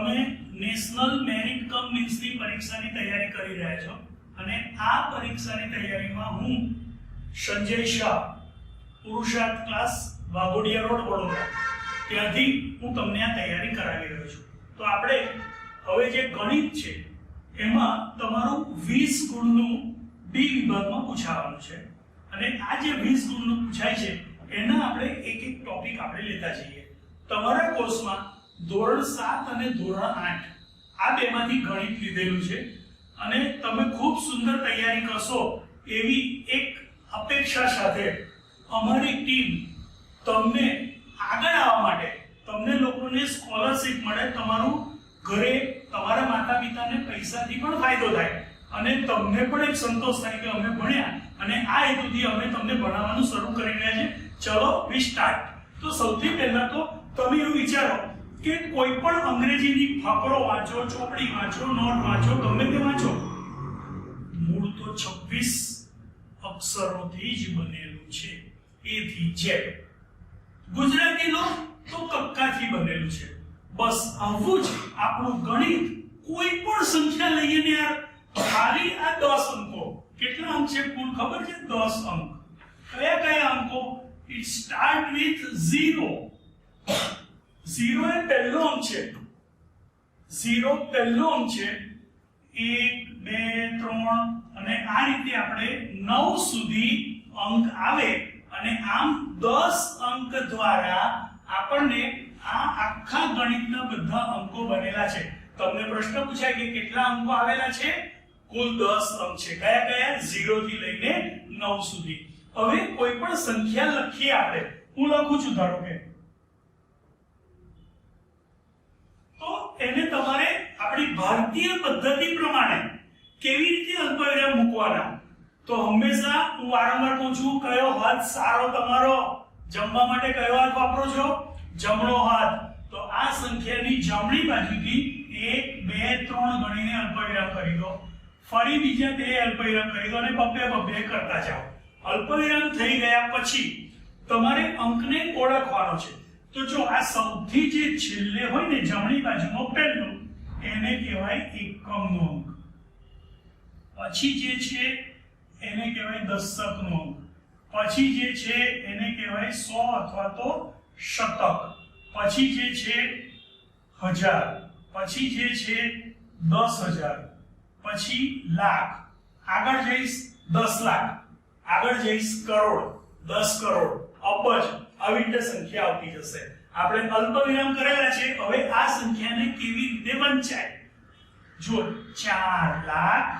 તમે national merit કમ મીન્સની પરીક્ષાની તૈયારી કરી રહ્યા છો અને આ પરીક્ષાની તૈયારીમાં હું સંજય શાહ પુરુષાર્થ ક્લાસ વાઘોડિયા રોડ વડોદરા ત્યાંથી હું તમને આ તૈયારી કરાવી રહ્યો છું। તો આપણે હવે જે ગણિત છે એમાં તમારું 20 ગુણનું ડી વિભાગમાં પૂછાવાનું છે અને આ જે 20 ગુણનું પૂછાય છે એના આપણે એક એક ટોપિક આપણે લેતા જઈએ। તમારા કોર્સમાં ધોરણ 7 અને ધોરણ 8 આ બેમાંથી ગણિત લીધેલું છે અને તમે ખૂબ સુંદર તૈયારી કરશો એવી એક અપેક્ષા સાથે અમારી ટીમ તમને આગળ આવવા માટે તમને લોકોને સ્કોલરશિપ મળે, તમારું ઘરે તમારા માતા પિતાને પૈસાથી પણ ફાયદો થાય અને તમને પણ એક સંતોષ થાય કે અમે ભણ્યા અને આ હેતુથી અમે તમને ભણાવવાનું શરૂ કરી રહ્યા છે। ચલો વી સ્ટાર્ટ। તો સૌથી પહેલા તો તમે એવું વિચારો કે કોઈ પણ અંગ્રેજીની ફકરો વાંચો, ચોપડી વાંચો, નોટ વાંચો, ગમે તે વાંચો, મૂળ તો 26 અક્ષરોથી જ બનેલું છે, એ થી ઝેડ। ગુજરાતી લો તો કક્કાથી બનેલું છે। બસ આવું જ આપણું ગણિત। કોઈ પણ સંખ્યા લઈએ ને યાર, ખાલી આ 10 અંકો, કેટલા અંક છે કુલ ખબર છે? 10 અંક। કયા કયા અંકો? It start with 0। 0 એ પહેલો અંક છે, 0 પહેલો અંક છે। 1 2 3 અને આ રીતે આપણે 9 સુધી અંક આવે અને આમ 10 અંક દ્વારા આપણને આ આખા ગણિતના બધા અંકો બનેલા છે। તમને પ્રશ્ન પૂછાય કે કેટલા અંકો આવેલા છે? કુલ 10 અંક છે। કયા કયા? 0 થી લઈને 9 સુધી। હવે કોઈ પણ સંખ્યા લખીએ આપણે, હું લખું છું ધારો કે, તો એને તમારે આપણી ભારતીય પદ્ધતિ પ્રમાણે કેવી રીતે અલ્પવિરામ મૂકવાના? તો હંમેશા હું વારંવાર કહું છું, કયો હાથ સારો તમારો? જમવા માટે કયો હાથ વાપરો છો? જમણો હાથ। તો આ સંખ્યાની જમણી બાજુથી 1 2 3 ગણીને અલ્પવિરામ કરી દો, ફરી બીજા 2 અલ્પવિરામ કરી દો અને બબ્બે કરતા જાઓ। અલ્પવિરામ થઈ ગયા પછી તમારે અંકને ઓળખવાનો છે। તો જો આ સૌથી જે છેલ્લે હોય ને જમણી બાજુનો પહેલો, એને કહેવાય એકમનો અંક। પછી જે છે એને કહેવાય દશકનો અંક। પછી જે છે એને કહેવાય 100 અથવા તો શતક। પછી જે છે 1000, પછી જે છે 10000, પછી લાખ, આગળ જઈશ 10 લાખ, આગળ જઈશ કરોડ, 10 કરોડ, અબજ, આવી રીતે સંખ્યા આવતી જશે। આપણે અલ્પવિરામ કરેલા છે। હવે આ સંખ્યાને કેવી રીતે વંચાય? જો 4 લાખ,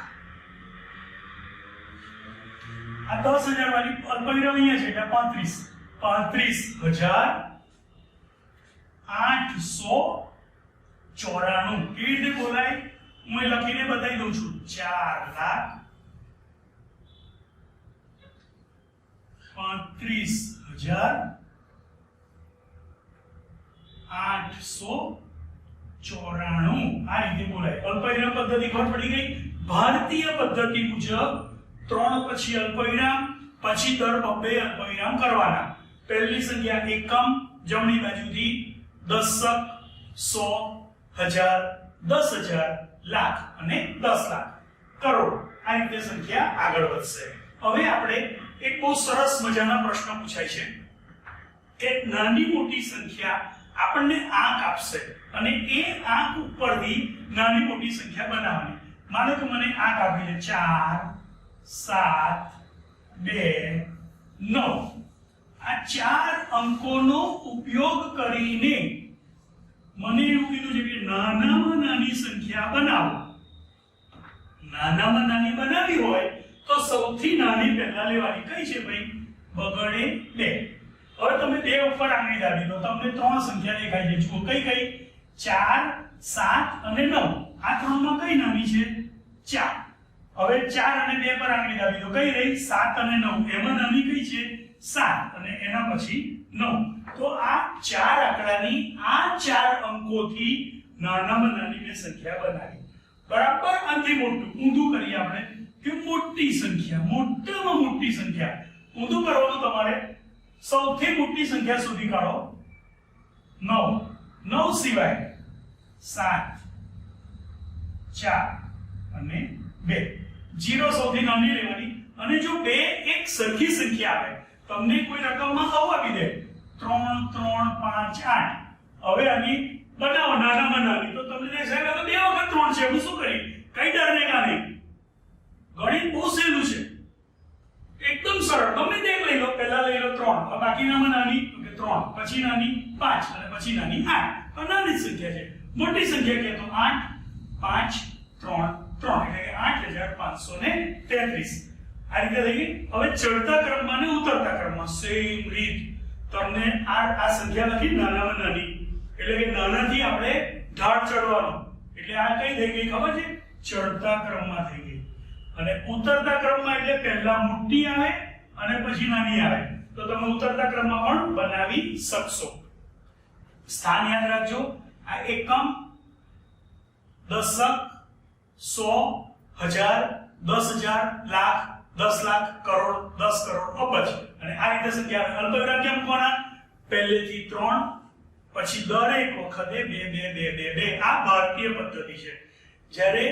આ 10000 વાળી અલ્પવિરામ અહીંયા છે એટલે 35, 35894। કેવી રીતે બોલાય? હું લખીને બતાવી દઉં છું। 4,35,894 આ રીતે બોલાય। અલ્પવિરામ પદ્ધતિ ખબર પડી ગઈ? ભારતીય પદ્ધતિ મુજબ 3 પછી અલ્પવિરામ, પછી દર બબ્બે અલ્પવિરામ કરવાના। પહેલી સંખ્યા એકમ, જમણી બાજુથી દશક, 100, 1000, 10000, લાખ અને 10 લાખ, કરોડ, આ રીતે સંખ્યા આગળ વધશે। હવે આપણે એક બહુ સરસ મજાના પ્રશ્ન પૂછાય છે કે નાની મોટી સંખ્યા આપણને આંક આપશે અને એ આંક ઉપરથી નાની મોટી સંખ્યા બનાવવાની। માનો કે મને આંક આપી છે 4 7 2 9। આ 4 અંકોનો ઉપયોગ કરીને મને એવું કીધું છે કે નાનામાં નાની સંખ્યા બનાવો। નાનામાં નાની બનાવી હોય તો સૌથી નાની પહેલા લેવાની। કઈ છે ભાઈ? બગડે 2। હવે તમે 2 ઉપર આંગળી દાબી દો, તમને 3 સંખ્યા દેખાય છે। જુઓ કઈ કઈ? 4 7 અને 9। આ ત્રણમાં કઈ નાની છે? 4। હવે 4 અને 2 પર આંગળી દાબી દો, કઈ રહી? 7 અને 9। એમાં નાની કઈ છે? 7 અને એના પછી 9। તો આ 4 આંકડાની આ 4 અંકોથી નાનામાં નાની મેં સંખ્યા બનાવી। બરાબર? આથી મોટું ઊંધું કરીએ આપણે કે મોટી સંખ્યા, મોટામાં મોટી સંખ્યા। ઊંધું કરવાનું તમારે, સૌથી મોટી સંખ્યા શોધી કાઢો 9। 9 સિવાય 7 4 અને 2 0 સૌથી નાની લેવાની અને જો બે એક સરખી સંખ્યા આવે તમને કોઈ રકમમાં આવું આપી દે 3 3 5 8 હવે આની બનાવો નાનામાં નાની તો તમને કહે સાહેબ આ તો બે વખત 3 છે હું શું કરી કઈ ડરને કા નહીં ગણિત બહુ સહેલું છે એકદમ સરળ ગમે તે લઈ લો પહેલા લઈ લો 3 હવે બાકીનામાં નાની તો કે 3 પછી નાની 5 અને પછી નાની 8 તો નાની સંખ્યા છે મોટી સંખ્યા કે તો 8 5 3 3 એટલે કે 8533 આ રીતે થઈ ગઈ હવે ચડતા ક્રમમાં ને ઉતરતા ક્રમમાં સેમ રીત તમને આ સંખ્યા લખી નાનામાં નાની એટલે કે નાનાથી આપણે ઢાળ ચડવાનો એટલે આ કઈ થઈ ગઈ ખબર છે ચડતા ક્રમમાં થઈ ગઈ અને ઉતરતા ક્રમમાં એટલે પહેલા મોટી આવે અને પછી નાની આવે તો તમે ઉતરતા ક્રમમાં પણ બનાવી શકશો સ્થાન યાદ રાખજો આ એકમ દશક 100 1000 10000 લાખ 10 લાખ કરોડ 10 કરોડ અબજ અને આ રીતે સંખ્યા અલ્પવિરામ કેમ મૂકવાના પહેલેથી 3 પછી દરેક વખતે 2 2 2 2 2 આ ભારતીય પદ્ધતિ છે જ્યારે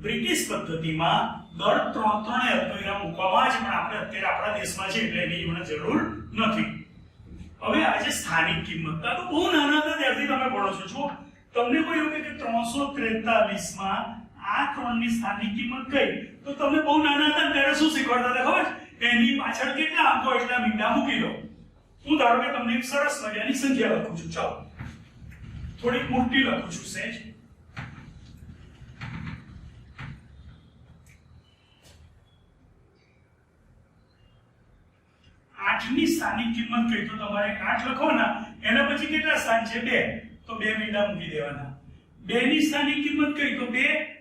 બ્રિટિશ પદ્ધતિમાં દર 3 3 અલ્પવિરામ મૂકવામાં છે પણ આપણે અત્યારે આપણા દેશમાં છે એટલે એની મને જરૂર નથી હવે આજે સ્થાનિક કિંમત તો બહુ નાના હતા ત્યારથી તમે ભણો છો જો તમને કોઈ એવું કે 343 માં આ 3 ની સ્થાનિક કિંમત કઈ તો તમને બહુ નાના હતા ત્યારે શું શીખવાડતા હતા ખબર છે એની પાછળ કેટલા અંકો એટલા મીંડા મૂકી દો હું ધારો કે તમને એક સરસ મજાની સંખ્યા લખું છું ચાલો થોડીક મોટી લખું છું સહેજ 8 ની સ્થાનિક કિંમત કઈ તો તમારે 8 લખવાના એના પછી કેટલા સ્થાન છે 2 તો 2 મીંડા મૂકી દેવાના 2 ની સ્થાનિક કિંમત કઈ તો 2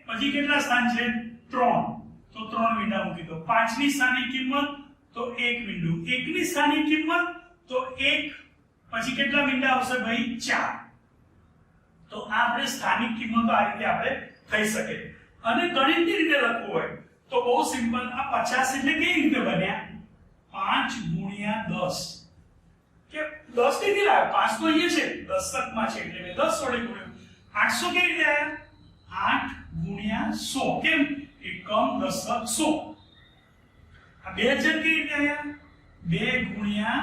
પછી કેટલા સ્થાન છે 3 તો 3 મીંડા મૂકી દો 5 ની સ્થાનિક કિંમત તો 1 મીંડું 1 ની સ્થાનિક કિંમત તો 1 પછી કેટલા મીંડા આવશે ભાઈ 4 તો આપણે સ્થાનિક કિંમતો આ રીતે આપણે થઈ શકે અને ગણિતની રીતે લખવું હોય તો બહુ સિમ્પલ આ 50 એટલે કેવી રીતે બન્યા 5 ગુણ્યા 10 કે 10 કેવી લાગે 5 તો અહીંયા છે દશકમાં છે એટલે મેં 10 વડે ગુણ્યો 800 કેવી રીતે આવ્યા 8 ગુણ્યા 100 કેમ એકમ દશક 100 આ 2000 કેવી રીતે આવ્યા 2 ગુણ્યા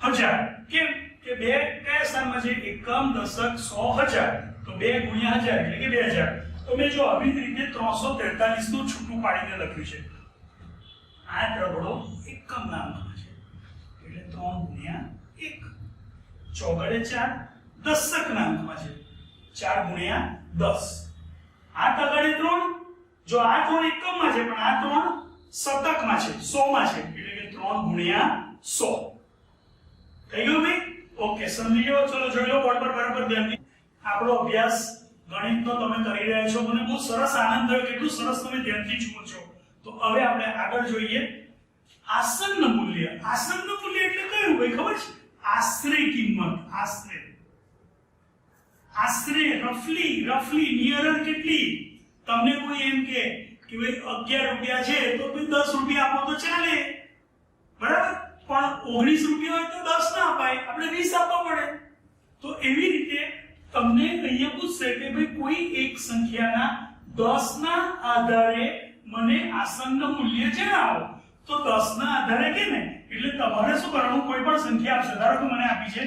1000 કેમ કે 2 કયા સ્થાનમાં છે એકમ દશક 100 1000 તો 2 ગુણ્યા 1000 એટલે કે 2000 તો મેં જો આવી રીતે 343 નું છૂટું પાડીને લખ્યું છે આ ત્રગડો એકમ નામમાં છે એટલે 3 ગુણ્યા 1 ચોગડે 4 દશક નામમાં છે 4 ગુણ્યા 10 આ તગડે 3 જો આ 3 એકમમાં છે પણ આ 3 શતકમાં છે 100 માં છે એટલે કે 3 ગુણ્યા 100 થઈ ગયું ભાઈ ઓકે સમજી ગયો ચલો જોઈ લો બોર્ડ પર બરાબર ધ્યાનથી આપણો અભ્યાસ ગણિતનો તમે કરી રહ્યા છો મને બહુ સરસ આનંદ થયો કેટલું સરસ તમે ધ્યાનથી જુઓ છો તો હવે આપણે આગળ જોઈએ આસન્ન મૂલ્ય એટલે કયું ભાઈ ખબર છે આશરે કિંમત આશરે રફલી નિયરર કેટલી તમને કોઈ એમ કે ભાઈ 11 રૂપિયા છે તો ભાઈ 10 રૂપિયા આપો તો ચાલે બરાબર પણ 19 રૂપિયા હોય તો 10 ના અપાય આપણે 20 આપવા પડે તો એવી રીતે તમને અહીંયા પૂછશે કે ભાઈ કોઈ એક સંખ્યાના 10 ના આધારે મને આસન્ન મૂલ્ય જણાવો તો 10 ના આધારે કે ને એટલે તમારે શું કરવાનું કોઈ પણ સંખ્યા આપશે ધારો કે મને આપી છે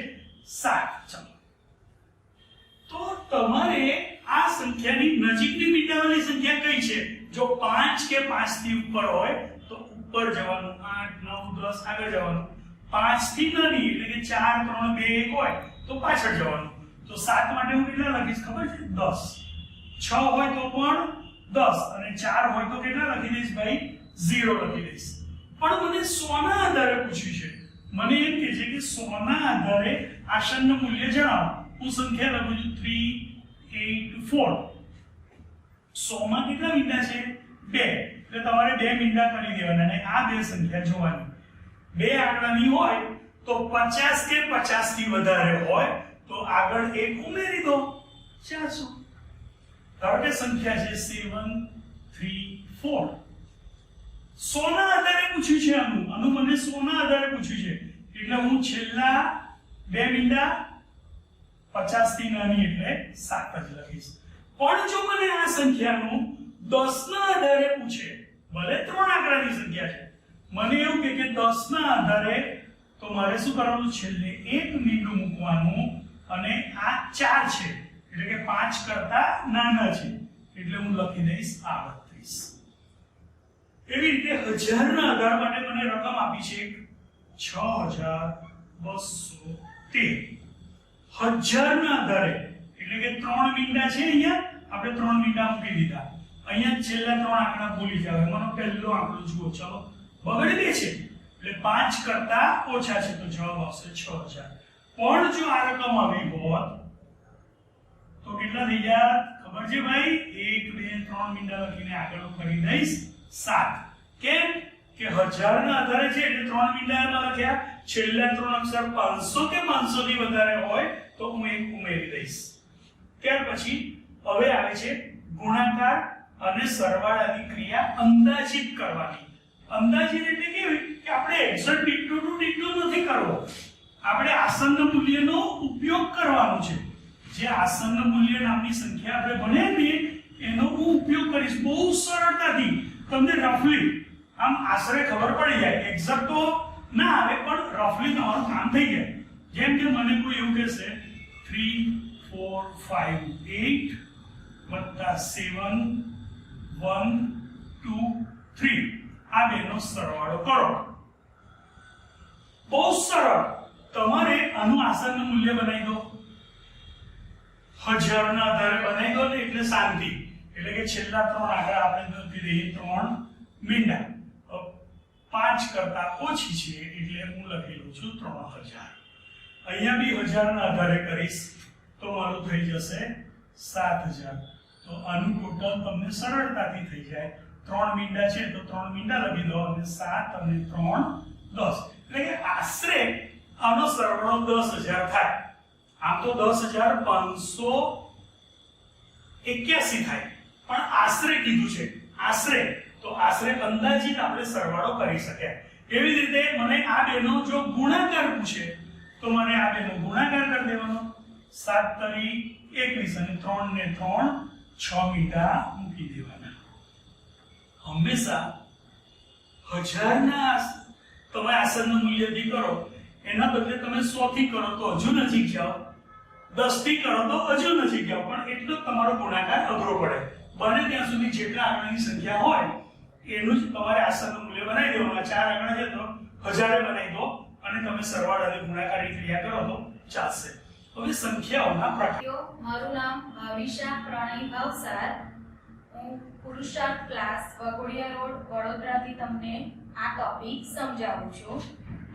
7 ચલો તો તમારે આ સંખ્યાની નજીકની મીંડાવાળી સંખ્યા કઈ છે જો 5 કે 5 થી ઉપર હોય તો ઉપર જવાનું 8 9 10 આગળ જવાનું 5 થી નાની એટલે કે 4 3 2 1 હોય તો પાછળ જવાનું તો 7 માટે હું કેટલા લખીશ ખબર છે 10 6 હોય તો પણ 10 અને 4 હોય તો કેટલા લખી દઈશ ભાઈ 0 લખી દઈશ પણ મને 100 ના આધારે પૂછ્યું છે મને એમ કહે છે કે 100 ના આધારે આસન્ન મૂલ્ય જણાવો હું સંખ્યા લખું છું 384 100 માં કેટલા મીંડા છે 2 એટલે તમારે 2 મીંડા કરી દેવાના અને આ બે સંખ્યા જોવાની બે આંકડાની હોય તો 50 કે 50 થી વધારે હોય તો આગળ એક ઉમેરી દો 400 ધારો કે સંખ્યા છે 734 100 ના આધારે પૂછ્યું છે આનું મને 100 ના આધારે પૂછ્યું છે એટલે હું છેલ્લા બે મીંડા 50 થી નાની એટલે 7 જ લખીશ. પણ જો મને આ સંખ્યાનું 10 ના આધારે પૂછે, ભલે 3 આંકડાની સંખ્યા છે, મને એવું કે 10 ના આધારે, તો મારે શું કરવાનું? છેલ્લે એક મીંડું મૂકવાનું, અને આ 4 છે એટલે કે 5 કરતા નાના છે એટલે હું લખી દઈશ 38. એવી રીતે હજારના આધાર માટે મને રકમ આપી છે 6213. હજારના આધારે એટલે કે 3 મીંડા છે, અહીંયા આપણે 3 મીંડા મૂકી દીધા, અહીંયા છેલ્લા 3 આંકડા ભૂલી જાવ, એમાંનો પહેલો આંકડો જુઓ, ચલો બગડી દે છે એટલે 5 કરતા ઓછા છે તો જવાબ આવશે 6000. પણ જો આ રકમ આવી હોત તો કેટલા થઈ જાય ખબર છે ભાઈ? 1 2 3 મીંડા લખીને આગળ કરી દઈશ 7. કેમ કે હજારના આધારે છે એટલે 3 મીંડા એમાં લખ્યા, છેલ્લા 3 અક્ષર 500 કે 500 થી વધારે હોય તો હું 1 ઉમેરી દઈશ. ત્યાર પછી હવે આવે છે ગુણાકાર અને સરવાળાની ક્રિયા અંદાજિત કરવાની. અંદાજિત એટલે કેવી કે આપણે એક્ઝેક્ટ ડિક્ટો ટુ ડિક્ટો નથી કરવો, આપણે આસન્ન મૂલ્યનો ઉપયોગ કરવાનો છે. જે આસન્ન મૂલ્ય નામની સંખ્યા આપણે ભણ્યા ને એનો હું ઉપયોગ કરીશ બહુ સરળતાથી. તમને રફલી આમ આશરે ખબર પડી જાય, એક્ઝેક્ટ તો ના આવે પણ રફલી તમારું કામ થઈ જાય. જેમ કે મને કોઈ એવું કહેશે 3 4 5 8 7 1 2 3 આ બેનો સરવાળો કરો. બહુ સરળ. તમારે આનું આસન્ન મૂલ્ય બનાવી દો, હજારના આધારે બનાવી દો ને એટલે શાંતિ. એટલે કે છેલ્લા 3 આંકડા આપણે દોરી દઈએ 3 મીંડા, 5 કરતા ઓછી છે એટલે હું લખી લઉં છું 3000. અહીંયા બી હજારના આધારે કરીશ તો મારું થઈ જશે 7000. તો આનું ટોટલ તમને સરળતાથી થઈ જાય. 3 મીંડા છે તો 3 મીંડા લખી દો અને 7 અને 3 10. એટલે કે આશરે આનો સરવાળો 10000 થાય. આમ તો 10581 થાય, પણ આશરે કીધું છે, આશરે. તો આશરે અંદાજિત આપણે સરવાળો કરી શક્યા. એવી જ રીતે મને આ બેનો જો ગુણાકાર પૂછે તો મને આ બેનો ગુણાકાર કરી દેવાનો. 7 તરી 21 અને 3 ને 3 6 મીંડા મૂકી દેવાના. હંમેશા હજારના તમે આસન્ન મૂલ્યથી કરો એના બદલે તમે 100 થી કરો તો હજુ નજીક જાઓ, 10 થી કરો તો હજુ નજીક જાઓ, પણ એટલો જ તમારો ગુણાકાર અઘરો પડે. બને ત્યાં સુધી જેટલા આંકડાની સંખ્યા હોય એનું જ તમારે આસન્ન મૂલ્ય બનાવી દેવાનું. 4 આંકડા છે તો 1000 બનાવી દો અને તમે સરવાળા અને ગુણાકારની ક્રિયા કરો તો ચાલશે. હવે સંખ્યાઓના પ્રકાર. મારું નામ ભાવિશા પ્રણય ભાવસાર, હું પુરુષાર્થ ક્લાસ વાઘોડિયા રોડ વડોદરાથી તમને આ ટોપિક સમજાવું છું.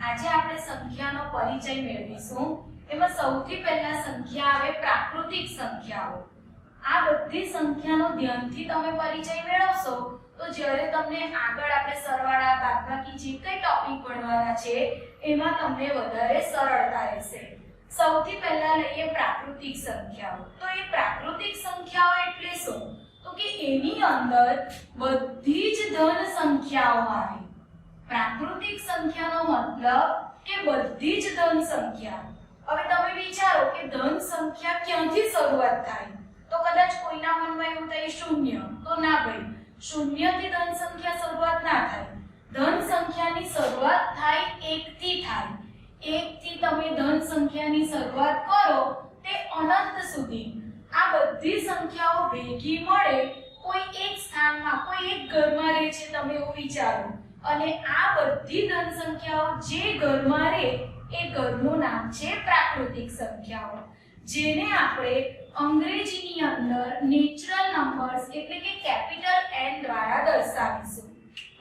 આજે આપણે સંખ્યાનો પરિચય મેળવીશું. એમાં સૌથી પહેલા સંખ્યા આવે પ્રાકૃતિક સંખ્યાઓ. આ બધી સંખ્યાનો ધ્યાનથી તમે પરિચય મેળવશો તો જ્યારે તમને આગળ આપણે સરવાળા બાદબાકી જે કંઈ ટોપિક ભણવાના છે એમાં તમને વધારે સરળતા રહેશે. સૌથી પહેલા લઈએ પ્રાકૃતિક સંખ્યાઓ. તો એ પ્રાકૃતિક સંખ્યાઓ એટલે શું? તો કે એની અંદર બધી જ ધન સંખ્યાઓ આવે. પ્રાકૃતિક સંખ્યાનો મતલબ કે બધી જ ધન સંખ્યા. હવે તમે વિચારો કે ધન સંખ્યા ક્યાંથી શરૂઆત થાય? તો કદાચ કોઈના મનમાં એવું થાય શૂન્ય. તો ના ભાઈ, શૂન્યથી ધન સંખ્યા શરૂઆત ના થાય. ધન સંખ્યાની શરૂઆત થાય 1 થી થાય. 1 થી તમે ધન સંખ્યાની શરૂઆત કરો તે અનંત સુધી આ બધી સંખ્યાઓ ભેગી મળે કોઈ એક સ્થાનમાં, કોઈ એક ઘરમાં રહે છે. તમે એવું વિચારો, અને આ બધી ધન સંખ્યાઓ જે ઘરમાં રહે એ ઘરનું નામ છે પ્રાકૃતિક સંખ્યાઓ, જેને આપણે અંગ્રેજીની અંદર નેચરલ નંબર્સ એટલે કે કેપિટલ N દ્વારા દર્શાવીશું.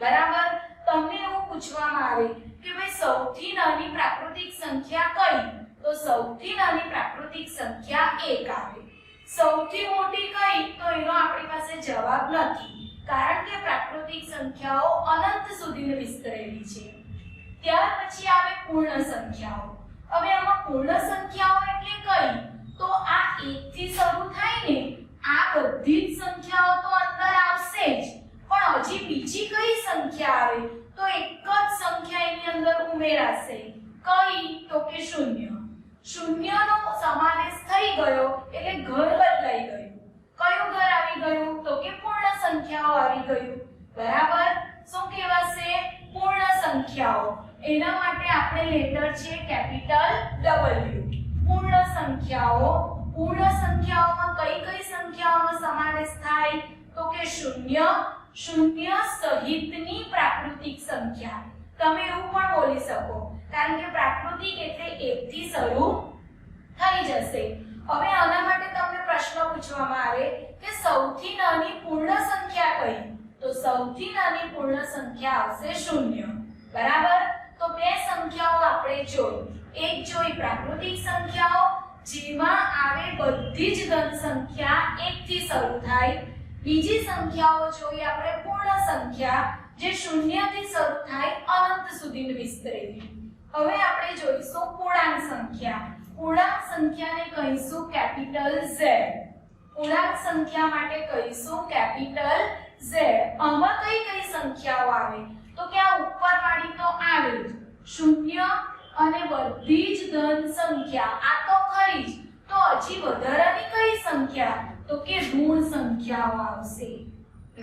બરાબર? તમને એવું પૂછવામાં આવે કે ભાઈ સૌથી નાની પ્રાકૃતિક સંખ્યા કઈ? તો સૌથી નાની પ્રાકૃતિક સંખ્યા 1 આવે. સૌથી મોટી કઈ? તો એનો આપણી પાસે જવાબ નથી, કારણ કે પ્રાકૃતિક સંખ્યાઓ અનંત સુધી વિસ્તરેલી છે. ત્યાર પછી આવે પૂર્ણ સંખ્યાઓ. હવે આમાં પૂર્ણ સંખ્યાઓ એટલે કઈ? તો આ 1 થી શરૂ થાય ને આ બધી જ સંખ્યાઓ તો અંદર આવશે જ, પણ હજી બીજી કઈ સંખ્યા આવે? તો એક જ સંખ્યા એની અંદર ઉમેરાશે. કઈ? તો કે શૂન્ય. શૂન્યનો સમાવેશ થઈ કેપિટલ W. પૂર્ણ સંખ્યાઓમાં કઈ કઈ સંખ્યાઓનો સમાવેશ થાય તો કે શૂન્ય સહિતની પ્રાકૃતિક સંખ્યા. તમે એવું પણ બોલી શકો કારણ કે પ્રાકૃતિક એટલે 1 થી શરૂ થઈ જશે. હવે આના માટે તમને પ્રશ્ન પૂછવામાં આવે કે સૌથી નાની પૂર્ણ સંખ્યા કઈ? તો સૌથી નાની પૂર્ણ સંખ્યા આવશે 0. બરાબર? તો બે સંખ્યાઓ આપણે જોઈ. એક જોઈ પ્રાકૃતિક સંખ્યાઓ જેમાં આવે બધી જ ધન સંખ્યા 1 થી શરૂ થાય. બીજી સંખ્યાઓ જોઈ આપણે પૂર્ણ સંખ્યા જે 0 થી શરૂ થાય અનંત સુધી વિસ્તરેલી. હવે આપણે જોઈશું પૂર્ણાંક સંખ્યા. પૂર્ણાંક સંખ્યાને કહીશું કેપિટલ Z. પૂર્ણાંક સંખ્યા માટે કહીશું કેપિટલ Z. આમાં કઈ કઈ સંખ્યાઓ આવે તો કે આ ઉપરવાળી તો આવે જ 0 અને બધી જ ધન સંખ્યા આ તો ખરી જ. તો હજી વધારાની કઈ સંખ્યા તો કે ઋણ સંખ્યાઓ આવશે.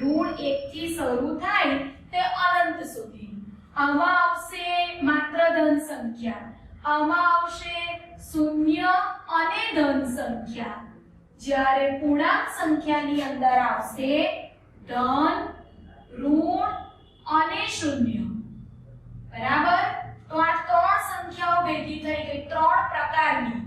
ઋણ 1 થી શરૂ થાય તે અનંત સુધી. આમાં આવશે માત્ર ધન સંખ્યા. આમાં આવશે શૂન્ય અને ધન સંખ્યા. જ્યારે પૂર્ણાંક સંખ્યાની અંદર આવશે ધન, ઋણ અને શૂન્ય. બરાબર? તો આ ત્રણ સંખ્યાઓ ભેગી થઈ ગઈ. ત્રણ પ્રકારની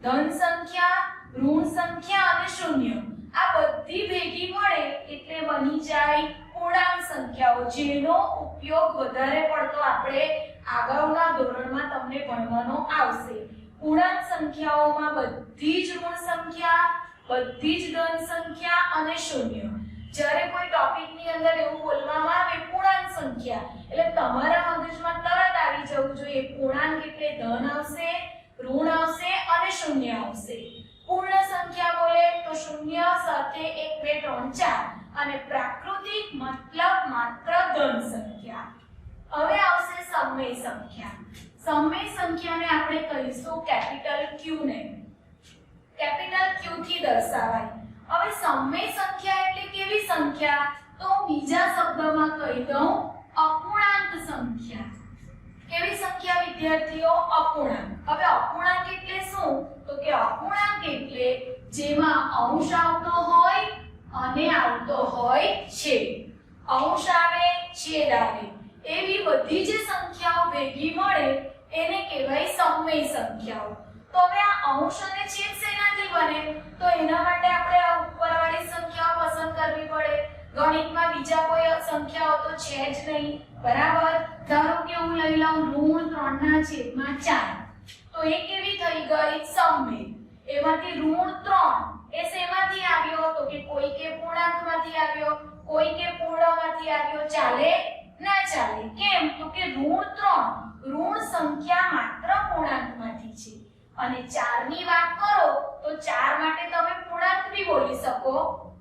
ધન સંખ્યા, ઋણ સંખ્યા અને શૂન્ય. આ બધી ભેગી મળે એટલે બની જાય પૂર્ણાંક સંખ્યાઓ, જેનો ઉપયોગ વધારે પડતો આપણે આગળના ધોરણમાં તમને ભણવાનો આવશે. પૂર્ણાંક સંખ્યાઓમાં બધી જ ઋણ સંખ્યા, બધી જ ધન સંખ્યા અને શૂન્ય. જ્યારે કોઈ ટોપિકની અંદર એવું બોલવામાં આવે પૂર્ણાંક સંખ્યા એટલે તમારા મગજમાં તરત આવી જવું જોઈએ પૂર્ણાંક એટલે ધન આવશે, ઋણ આવશે અને શૂન્ય આવશે. પૂર્ણ સંખ્યા બોલે તો શૂન્ય સાથે 1 2 3 4 અને પ્રાકૃતિક મતલબ માત્ર ધન સંખ્યા. હવે આવશે સમય સંખ્યા. સમય સંખ્યાને આપણે કહીશું કેપિટલ Q ને. કેપિટલ Q થી દર્શાવાય. હવે સમય સંખ્યા એટલે કેવી સંખ્યા તો બીજા શબ્દમાં કહી દઉં અપૂર્ણાંક સંખ્યા. કેવી સંખ્યા વિદ્યાર્થીઓ? અપૂર્ણાંક. હવે અપૂર્ણાંક એટલે શું તો કે અપૂર્ણાંક એટલે જેમાં અંશ આવતો હોય અને આવતો હોય છેદ. અંશ આવે, છેદ આવે એવી બધી જ સંખ્યાઓ ભેગી મળે એને કહેવાય સમય સંખ્યાઓ. તો હવે આ અંશ અને છેદ શેનાથી બને? તો એના માટે આપણે આ ઉપરવાળી સંખ્યાઓ પસંદ કરવી પડે. ગણિતમાં બીજા કોઈ સંખ્યાઓ તો છે જ નહીં. બરાબર? ધારો કે હું લઈ લઉં ઋણ 3/4. તો એ કેવી થઈ ગઈ? સમય. એમાંથી ઋણ 3 એ શેમાંથી આવ્યો તો કે કોઈ કે પૂર્ણાંકમાંથી આવ્યો, કોઈ કે પૂર્ણમાંથી આવ્યો. ચાલે? ના ચાલે. કેમ? તો કે ઋણ 3 ઋણ સંખ્યા માત્ર પૂર્ણાંકમાંથી છે. અને 4 ની વાત કરો તો 4 માટે તમે પૂર્ણાંક બી બોલી શકો,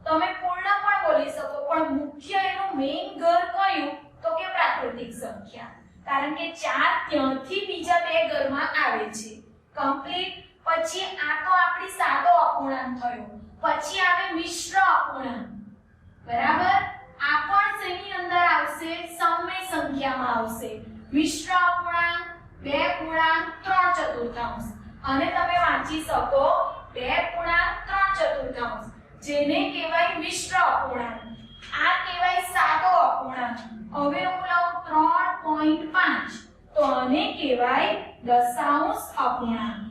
તમે પૂર્ણ પણ બોલી શકો, પણ મુખ્ય એનું મેઇન ઘર કયું તો કે પ્રાકૃતિક સંખ્યા. કારણ કે 4 ત્યાંથી બીજા બે ઘરમાં આવે છે. કમ્પ્લીટ. પછી આ તો આપણી સાદો અપૂર્ણાંક થયો. પછી આવે મિશ્ર અપૂર્ણાંક. બરાબર? આ પણ શેની અંદર આવશે? સમય સંખ્યામાં આવશે. મિશ્ર અપૂર્ણાંક, 2 પૂર્ણાંક 3 ચતુર્થાંશ. અને તમે વાંચી શકો 2 પૂર્ણાંક 3 ચતુર્થાંશ જેને કહેવાય મિશ્ર અપૂર્ણાંક. આ કહેવાય સાદો અપૂર્ણાંક. હવે હું લઉં 3.5 તો આને કહેવાય દશાંશ અપૂર્ણાંક.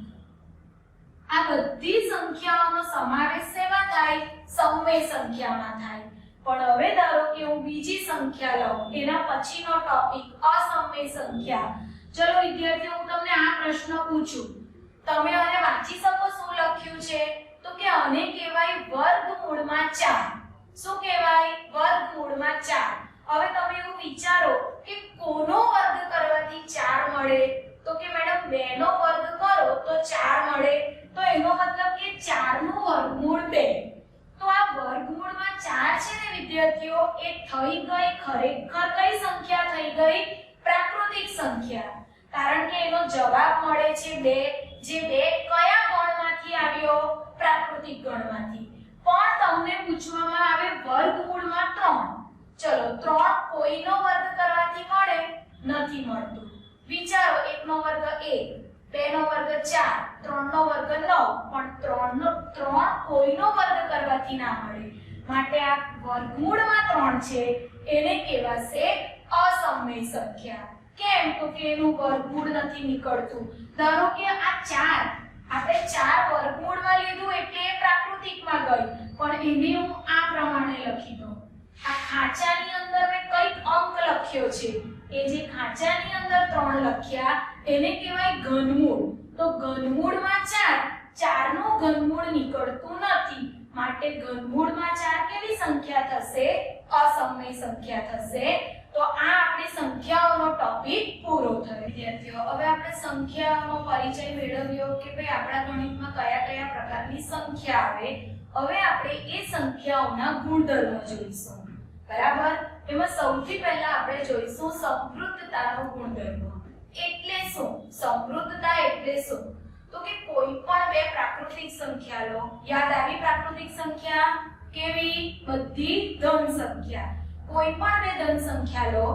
આ બધી સંખ્યાઓનો સમાવેશ શેમાં થાય? સમય સંખ્યામાં થાય. પણ હવે ધારો કે હું બીજી સંખ્યા લઉં, એના પછીનો ટોપિક અસમય સંખ્યા. ચલો વિદ્યાર્થીઓ, હું તમને આ પ્રશ્ન પૂછું, તમે આને વાંચી શકો શું લખ્યું છે? તો કે આને કહેવાય વર્ગમૂળમાં 4. શું કહેવાય? વર્ગમૂળમાં 4. હવે તમે એવું વિચારો કે કોનો વર્ગ કરવાથી 4 મળે? તો કે મેડમ 2 નો વર્ગ કરો તો 4 મળે. તો એનો મતલબ કે 4 નું વર્ગમૂળ 2. તો આ વર્ગમૂળમાં 4 છે ને વિદ્યાર્થીઓ, એ થઈ ગઈ ખરેખર કઈ સંખ્યા થઈ ગઈ? પ્રાકૃતિક સંખ્યા. કારણ કે એનો જવાબ મળે છે 2, જે 2 કયા ગણમાંથી આવ્યો? પ્રાકૃતિક ગણમાંથી. પણ તમને પૂછવામાં આવે વર્ગમૂળમાં 3. ચલો 3 કોઈનો વર્ગ કરવાથી મળે? નથી મળતું. વિચારો 1 નો વર્ગ 1, 2 નો વર્ગ 4, 3 નો વર્ગ 9, પણ 3 કોઈનો વર્ગ કરવાથી ના મળે, માટે આ વર્ગમૂળમાં 3 છે એને કહેવાશે અસમય સંખ્યા. કેમ? તો કે એનું વર્ગમૂળ નથી નીકળતું. ધારો કે આ 4 આપણે 4 વર્ગમૂળમાં લીધું એટલે એ પ્રાકૃતિકમાં ગઈ, પણ એને હું આ પ્રમાણે લખી દઉં. આ ખાંચાની અંદર મેં કઈક અંક લખ્યો છે, એ જે ખાંચાની અંદર 3 લખ્યા એને કહેવાય ઘનમૂળ. તો ઘનમૂળમાં 4 નું ઘનમૂળ નીકળતું નથી, માટે ઘનમૂળમાં 4 કેવી સંખ્યા થશે? અસમય સંખ્યા થશે. તો આ આપણી સંખ્યાઓનો ટોપિક પૂરો થયો. વિદ્યાર્થીઓ, હવે આપણે સંખ્યાઓનો પરિચય મેળવ્યો કે ભાઈ આપણા ગણિતમાં કયા કયા પ્રકારની સંખ્યા આવે. હવે આપણે એ સંખ્યાઓના ગુણધર્મો જોઈશું. બરાબર? એમાં સૌથી પહેલા આપણે જોઈશું સમૃદ્ધતાનો ગુણધર્મ. એટલે શું? સમૃદ્ધતા એટલે શું? તો કે કોઈ પણ બે પ્રાકૃતિક સંખ્યા લો. યાદ આવી પ્રાકૃતિક સંખ્યા કેવી? બધી ધન સંખ્યા. કોઈ પણ બે ધન સંખ્યા લો,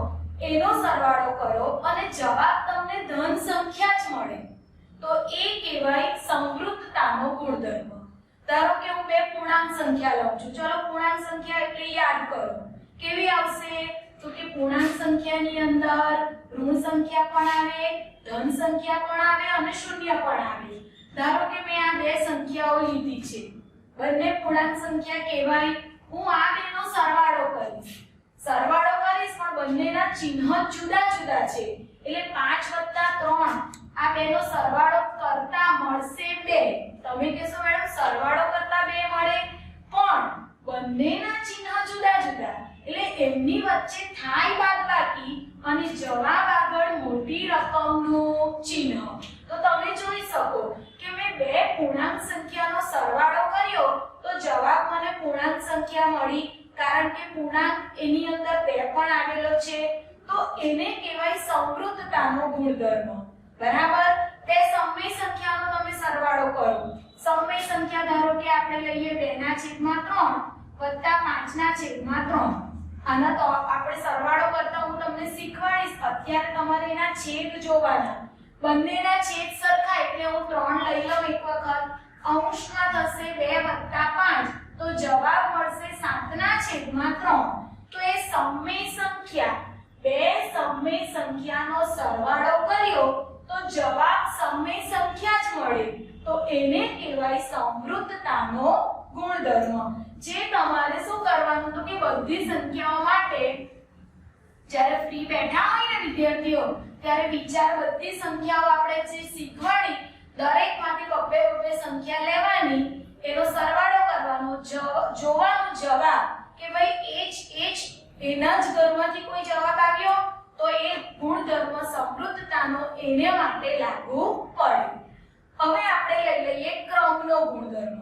એનો સરવાળો કરો અને જવાબ તમને ધન સંખ્યા જ મળે, તો એ કહેવાય સમૃદ્ધતાનો ગુણધર્મ. ધારો કે હું બે પૂર્ણાંક સંખ્યા લઉં છું. ચલો, પૂર્ણાંક સંખ્યા એટલે યાદ કરો કેવી આવશે? તો કે પૂર્ણાંક સંખ્યાની અંદર ઋણ સંખ્યા પણ આવે, ધન સંખ્યા પણ આવે અને શૂન્ય પણ આવે. ધારો કે મેં આ બે સંખ્યાઓ લીધી છે, બંને પૂર્ણાંક સંખ્યા કહેવાય. હું આ બેનો સરવાળો કરીશ, પણ બંનેના ચિહ્ન જુદા જુદા છે, એટલે 5 + 3 આ બેનો સરવાળો કરતા મળશે 2. તમે કહેશો મેડમ સરવાળો કરતા 2 મળે, પણ બંનેના ચિહ્ન જુદા જુદા, એટલે એમની વચ્ચે થાય બાદબાકી અને જવાબ આગળ મોટી રકમનું ચિહ્ન. તો તમે જોઈ શકો કે મેં બે પૂર્ણાંક સંખ્યાનો સરવાળો કર્યો તો જવાબ મને પૂર્ણાંક સંખ્યા મળી, કારણ કે પૂર્ણાંક એની અંદર 2 પણ આવેલો છે. તો એને કહેવાય સમૃદ્ધતાનો ગુણધર્મ. બરાબર? બે સમય સંખ્યાનો તમે સરવાળો કરો. સમય સંખ્યા ધારો કે આપણે લઈએ 2/3 વત્તા 5/3. આના તો આપણે સરવાળો કરતા હું તમને શીખવાડીશ. અત્યારે તમારે એના છેદ જોવાના. બંનેના છેદ સરખા એટલે હું 3 લઈ લઉં એક વખત. અંશમાં થશે 2 + 5, તો જવાબ મળશે 7/3. તો એ સમય સંખ્યા, બે સમય સંખ્યાનો સરવાળો કર્યો તો જવાબ સમય સંખ્યા જ મળે, તો એને કહેવાય સમૃદ્ધતાનો ગુણધર્મ. જે તમારે શું કરવાનું તો કે બધી સંખ્યાઓ માટે જ્યારે ફ્રી બેઠા હોય ને વિદ્યાર્થીઓ, ત્યારે વિચાર બધી સંખ્યાઓ આપણે જે શીખવાડી દરેકમાંથી બબ્બે સંખ્યા લેવાની, એનો સરવાળો કરવાનો, જોવાનો જવાબ કે ભાઈ એના જ ઘરમાંથી કોઈ જવાબ આવ્યો તો એ ગુણધર્મ સમૃદ્ધતાનો એને માટે લાગુ પડે. હવે આપણે લઈ લઈએ ક્રમનો ગુણધર્મ.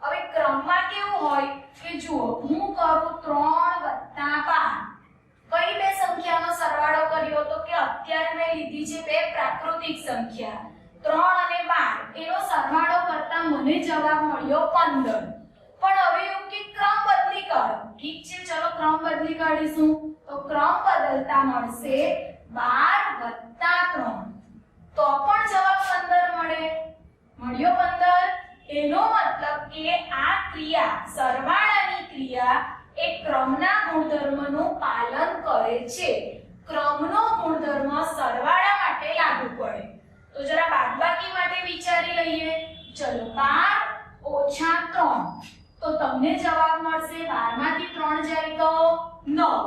હવે ક્રમમાં કેવું હોય કે જુઓ, હું કરું 3 + 5. કઈ બે સંખ્યાનો સરવાળો કર્યો તો કે અત્યારે મેં લીધી છે બે પ્રાકૃતિક સંખ્યા 3 અને 12. એનો સરવાળો કરતા મને જવાબ મળ્યો 15. પણ હવે એવું કે ક્રમ બદલી કાઢો. ઠીક છે, ચલો ક્રમ બદલી કાઢીશું. તો ક્રમ બદલતા મળશે 12 + 3, તો પણ જવાબ 15 મળે. મળ્યો 15. એનો મતલબ કે આ ક્રિયા, સરવાળાની ક્રિયા એ ક્રમના ગુણધર્મનું પાલન કરે છે. ક્રમનો ગુણધર્મ સરવાળા માટે લાગુ પડે. તો જરા બાદબાકી માટે વિચારી લઈએ. ચલો 12 - 3, તો તમને જવાબ મળશે 12 માંથી 3 જાય તો 9.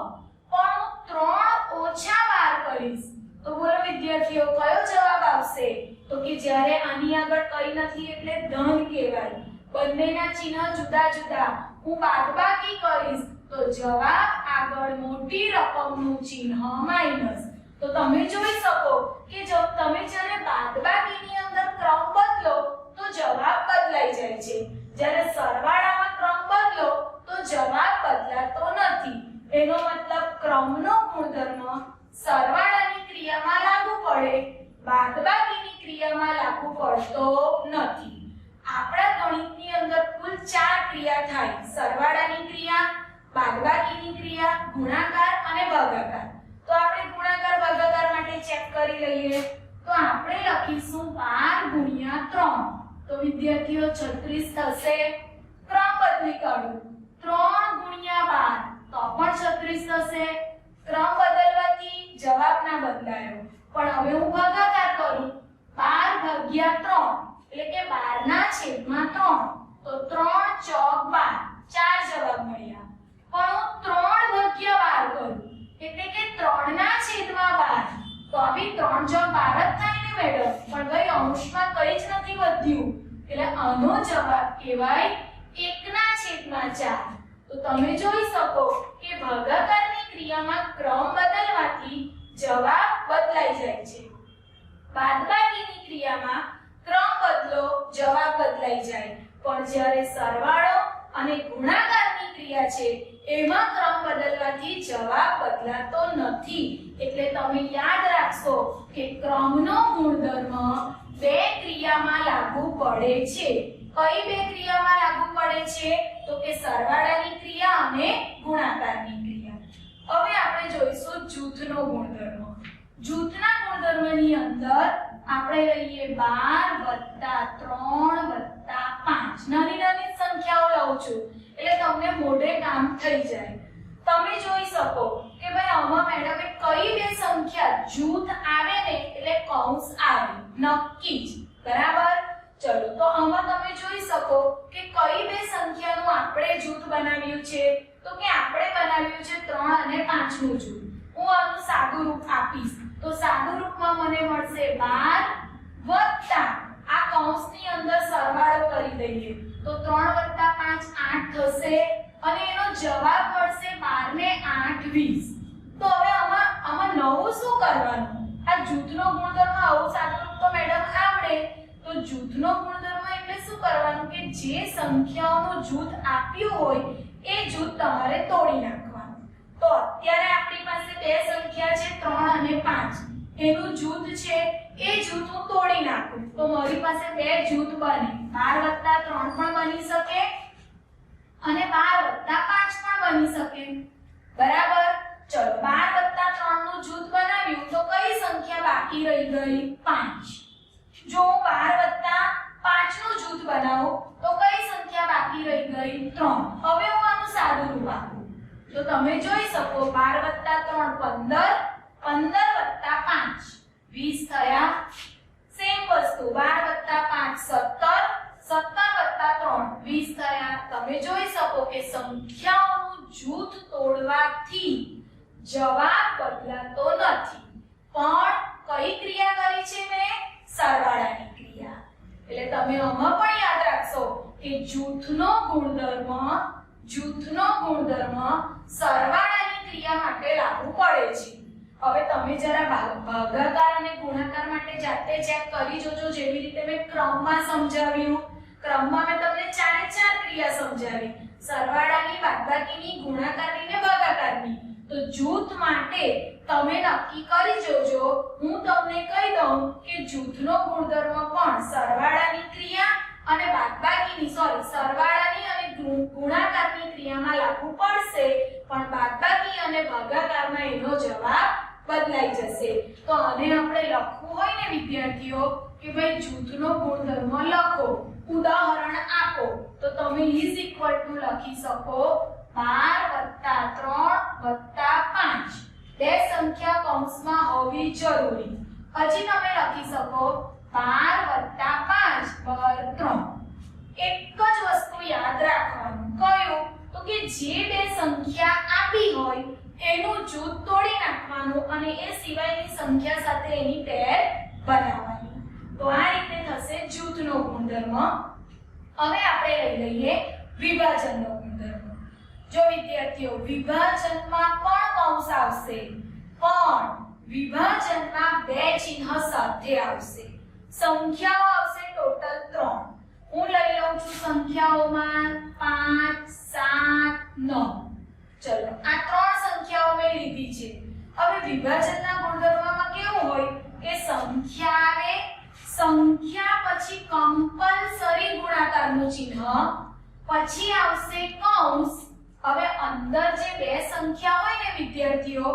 પણ 3 - 12 કરીશ તો બોલો વિદ્યાર્થીઓ કયો જવાબ આવશે? તો કે જ્યારે આની આગળ કઈ નથી એટલે ધન કહેવાય. બંનેના ચિહ્ન જુદા જુદા, હું બાદબાકી કરીશ તો જવાબ આગળ મોટી રકમનું ચિહ્ન માઈનસ. તો તમે જોઈ શકો કે જો તમે જ્યારે બાદબાકીની અંદર ક્રમ બદલો તો જવાબ બદલાઈ જાય છે, જ્યારે સરવાળામાં ક્રમ બદલો તો જવાબ બદલાતો નથી. એનો મતલબ ક્રમનો ગુણધર્મ સરવાળાની ક્રિયામાં લાગુ પડે, બાદબાકીની ક્રિયામાં લાગુ પડતો નથી. આપણા ગણિતની અંદર કુલ 4 ક્રિયા થાય: સરવાળાની ક્રિયા, બાદબાકીની ક્રિયા, ગુણાકાર અને ભાગાકાર. તો આપણે ગુણાકાર ભાગાકાર માટે ચેક કરી લઈએ. તો આપણે લખીશું 12 ગુણ્યા 3. તો વિદ્યાર્થીઓ 36 થશે. ક્રમ બદલી કાઢો. 3 ગુણ્યા 12 તો પણ 36 થશે. ક્રમ બદલવાથી જવાબ ના બદલાયો, પણ હવે હું ભાગાકાર કરું. 12 ભાગ્યા 3 એટલે કે 12 ના છેદમાં 3, તો 3 ચોક 12, 4 જવાબ મળ્યા. પણ હું 3 ભાગ્યા 12 કરું એટલે કે 3 ના છેદમાં 12, તો આવી 3 ચોક 12 જ થાય ને મેડમ, પણ કઈ અંશમાં કઈ જ નથી વધ્યું, એટલે આનો જવાબ કહેવાય 1 ના છેદમાં 4. તો તમે જોઈ શકો કે ભાગાકારની ક્રિયામાં ક્રમ બદલવાથી જવાબ બદલાઈ જાય છે. બાદબાકીની ક્રિયામાં ક્રમ બદલો જવાબ બદલાઈ જાય, પણ જ્યારે સરવાળો અને ગુણાકારની ક્રિયા છે એમાં ક્રમ બદલવાથી જવાબ બદલાતો નથી. એટલે તમે યાદ રાખશો કે ક્રમનો ગુણધર્મ બે ક્રિયામાં લાગુ પડે છે. કઈ બે ક્રિયામાં લાગુ પડે છે? તો કે સરવાળાની ક્રિયા અને ગુણાકારની ક્રિયા. હવે આપણે જોઈશું જૂથનો ગુણધર્મ. જૂથના ગુણધર્મની અંદર આપણે લઈએ 12 + 3 + 5. નાની નાની સંખ્યાઓ લઉં છું એટલે તમને મોઢે કામ થઈ જાય. તમે જોઈ શકો કે ભાઈ આમાં મેડમે કઈ બે સંખ્યા જૂથ આવે ને એટલે કૌંસ આવે નક્કી જ, બરાબર? ચલો તો આમાં તમે જોઈ શકો કે કઈ બે સંખ્યાનું આપણે જૂથ બનાવ્યું છે? તો કે આપણે બનાવ્યું છે 3 અને 5 નું જૂથ. હું આનું સાદું રૂપ આપીશ તો સાદું રૂપમાં મને મળશે 12 વત્તા આ કૌંસની અંદર સરવાળો કરી દઈએ તો 3 + 5 8 થશે અને એનો જવાબ મળશે 12 ને 8 20. તો હવે આમાં નવું શું કરવાનું? આ જૂથનો ગુણધર્મ આવું સાદું રૂપ તો મેડમ આવડે. તો જૂથનો ગુણધર્મ એટલે શું કરવાનું કે જે સંખ્યાઓનું જૂથ આપ્યું હોય એ જૂથ તમારે તોડી નાખવાનું. તો અત્યારે આપણી પાસે બે સંખ્યા છે 3 અને 5. એનું જૂથ છે એ જૂથ હું તોડી નાખું તો મારી પાસે બે જૂથ બને. 12 + 3 પણ બની શકે અને 12 + 5 પણ બની શકે, બરાબર? ચલો 12 + 3 નું જૂથ બનાવ્યું તો કઈ સંખ્યા બાકી રહી ગઈ? 5. જો હું 12 + 5 નું જૂથ બનાવું તો કઈ સંખ્યા બાકી રહી ગઈ? 3. હવે હું આનું સાદું રૂપ આપું તો તમે જોઈ શકો 12 + 3 15, 15 + 5 20 થયા. સેમ વસ્તુ 12 + 5 17, 17 + 3 20 થયા. તમે જોઈ શકો કે સંખ્યાઓનું જૂથ તોડવાથી જવાબ બદલાતો નથી, પણ કઈ ક્રિયા કરી છે મેં? સરવાળાની ક્રિયા. એટલે તમે આમાં પણ યાદ રાખશો કે જૂથનો ગુણધર્મ સરવાળાની ક્રિયા માટે લાગુ પડે છે. હવે તમે જરા ભાગાકાર અને ગુણાકાર માટે જાતે ચેક કરી જોજો. જેવી રીતે મેં ક્રમમાં સમજાવ્યું, ક્રમમાં મેં તમને 4 ક્રિયા સમજાવી, સરવાળાની, બાદબાકીની, ગુણાકારની ને ભાગાકારની. તો જૂથ માટે તમે નક્કી કરી જોજો. હું તમને કહી દઉં કે જૂથનો ગુણધર્મ પણ સરવાળાની ક્રિયા અને સરવાળાની અને ગુણાકારની ક્રિયામાં લાગુ પડશે, પણ બાદબાકી અને ભાગાકારમાં એનો જવાબ બદલાઈ જશે. તો આને આપણે લખવું હોય ને વિદ્યાર્થીઓ કે ભાઈ જૂથનો ગુણધર્મ લખો, ઉદાહરણ આપો, તો તમે લખી શકો 12 + 3 + 5. બે સંખ્યા કૌંસમાં હોવી જરૂરી. હજી તમે લખી શકો 12 + 5 = 3. એક જ વસ્તુ યાદ રાખવાનું, કયું? તો કે જે બે સંખ્યા આપી હોય એનું જૂથ તોડી નાખવાનું અને એ સિવાયની સંખ્યા સાથે એની પેર બનાવવાની. તો આ રીતે થશે જૂથનો ગુણધર્મ. હવે આપણે લઈ લઈએ વિભાજનનો ગુણધર્મ. જો વિદ્યાર્થીઓ વિભાજનમાં પણ કૌંસ આવશે, પણ વિભાજનમાં બે ચિહ્ન સાથે આવશે. સંખ્યાઓ આવશે ટોટલ 3. હું લઈ લઉં છું સંખ્યાઓમાં 5 7 9. ચલો આ 3 સંખ્યાઓ મેં લીધી છે. હવે વિભાજનના ગુણધર્મમાં કેવું હોય કે સંખ્યા આવે, સંખ્યા પછી કમ્પલસરી ગુણાકારનું ચિહ્ન, પછી આવશે કૌંસ. હવે અંદર જે બે સંખ્યા હોય ને વિદ્યાર્થીઓ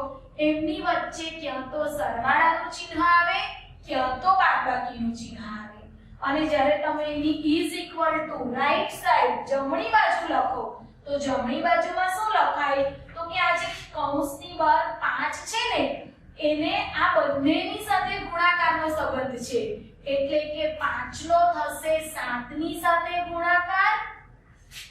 એમની વચ્ચે ક્યાં તો સરવાળાનું ચિહ્ન આવે ક્યાં તો બાદબાકીનું ચિહ્ન આવે અને જ્યારે તમે એની is equal to right side જમણી બાજુ લખો તો જમણી બાજુમાં શું લખાય તો કે આ જે કૌંસની બહાર 5 છે ને એને આ બંનેની સાથે ગુણાકારનો સંબંધ છે એટલે કે 5 નો થશે 7 ની સાથે ગુણાકાર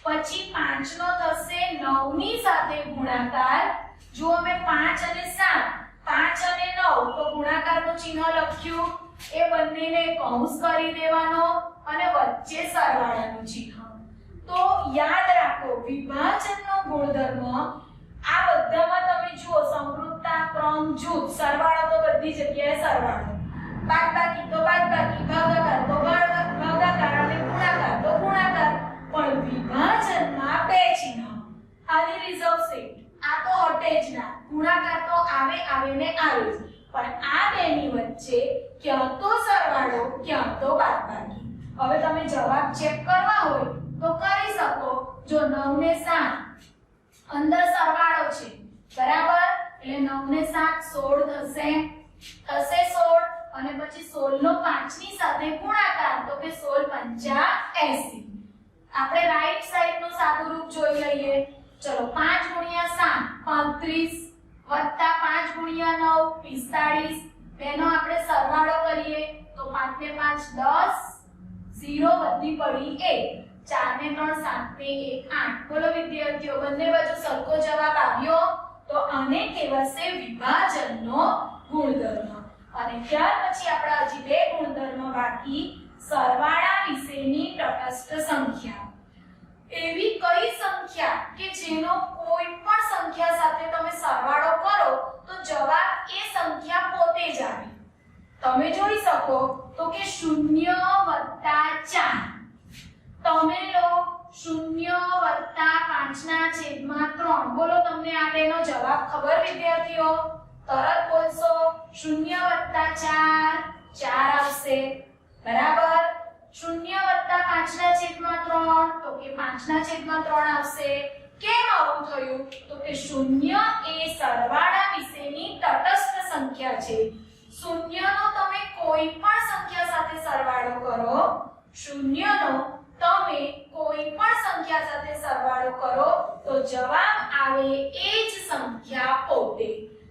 પછી 5 નો થશે 9 ની સાથે ગુણાકાર જો અમે 5 અને 7 5 અને 9 તો ગુણાકારનું ચિહ્ન લખ્યું એ બંનેને કૌંસ કરી દેવાનો અને વચ્ચે સરવાળાનું ચિહ્ન તો યાદ રાખો વિભાજનનો ગુણધર્મ આ બધામાં તમે જુઓ સમૃદ્ધતા ક્રમ જૂથ સરવાળો તો બધી જગ્યાએ સરવાળો બાદબાકી તો બાદબાકી ભાગાકાર તો ભાગાકાર અને ગુણાકાર તો ગુણાકાર પણ વિભાજનમાં બે ચિહ્ન આની રિઝર્વ સેટ આ તો હટે જ ના ગુણાકાર તો આવે ને આવે જ પણ આ બેની વચ્ચે ક્યાં તો સરવાળો ક્યાં તો બાદબાકી હવે તમે જવાબ ચેક કરવા હોય તો કરી શકો જો 9 ને 7 અંદર સરવાળો છે બરાબર એટલે 9 ને 7 16 થશે 16 અને પછી 16 નો 5 ની સાથે ગુણાકાર તો કે 16 પંચા 80 આપણે રાઈટ સાઈડ નું સાદું રૂપ જોઈ લઈએ ચલો 5 ગુણ્યા 7 35 વત્તા 5 ગુણ્યા 9 45 બેનો આપણે સરવાળો કરીએ તો 5 ને 5 10 0 વધી પડી 1 4 ને 3 7 ને 1 8 બોલો વિદ્યાર્થીઓ બંને બાજુ સરખો જવાબ આવ્યો તો આને કહેવાશે વિભાજનનો ગુણધર્મ અને ત્યાર પછી આપણા હજી બે ગુણધર્મ બાકી સરવાળા વિશેની તટસ્થ સંખ્યા એવી કઈ સંખ્યા કે જેનો કોઈ પણ સંખ્યા સાથે તમે સરવાળો કરો તો જવાબ એ સંખ્યા પોતે જ આવે તમે જોઈ શકો તો કે 0 4 તમે લો 0 5 ના છેદમાં 3 બોલો તમને આ બેનો જવાબ ખબર વિદ્યાર્થીઓ તરત બોલશો 0 4 આવશે બરાબર 0 5 ના છેદમાં 3 તો કે 5 ના છેદમાં 3 આવશે કેમ આવું થયું તો કે 0 એ સરવાળા વિશેની તટસ્થ સંખ્યા છે 0 નો તમે કોઈ પણ સંખ્યા સાથે સરવાળો કરો 0 નો તમે કોઈ પણ સંખ્યા સાથે સરવાળો કરો તો જવાબ આવે એ જ સંખ્યા પોતે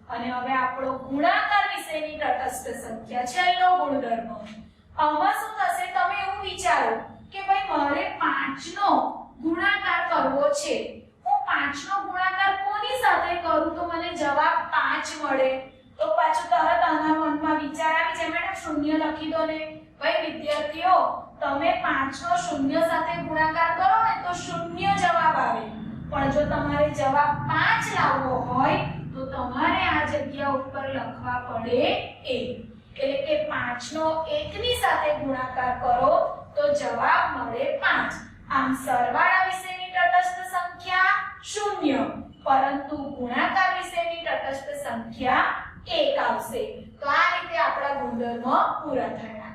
અને હવે આપણો ગુણાકાર વિશેની તટસ્થ સંખ્યા છેલ્લો ગુણધર્મ આમાં શું થશે તમે એવું વિચારો કે ભાઈ મારે 5 નો ગુણાકાર કરવો છે હું 5 નો ગુણાકાર કોની સાથે કરું તો મને જવાબ 5 મળે તો પાછું તરત આના મનમાં વિચાર આવી જાય મેડમ શૂન્ય લખી દો ને ભાઈ વિદ્યાર્થીઓ તમે 5 નો શૂન્ય સાથે ગુણાકાર કરો ને તો શૂન્ય જવાબ આવે પણ જો તમારે જવાબ 5 લાવવો હોય તો તમારે આ જગ્યા ઉપર લખવા પડે 1 એટલે કે 5 નો 1 ની સાથે ગુણાકાર કરો તો જવાબ મળે 5 આમ સરવાળા વિશેની તટસ્થ સંખ્યા 0 પરંતુ ગુણાકાર વિશેની તટસ્થ સંખ્યા 1 આવશે તો આ રીતે આપણા ગુણધર્મો પૂરા થયા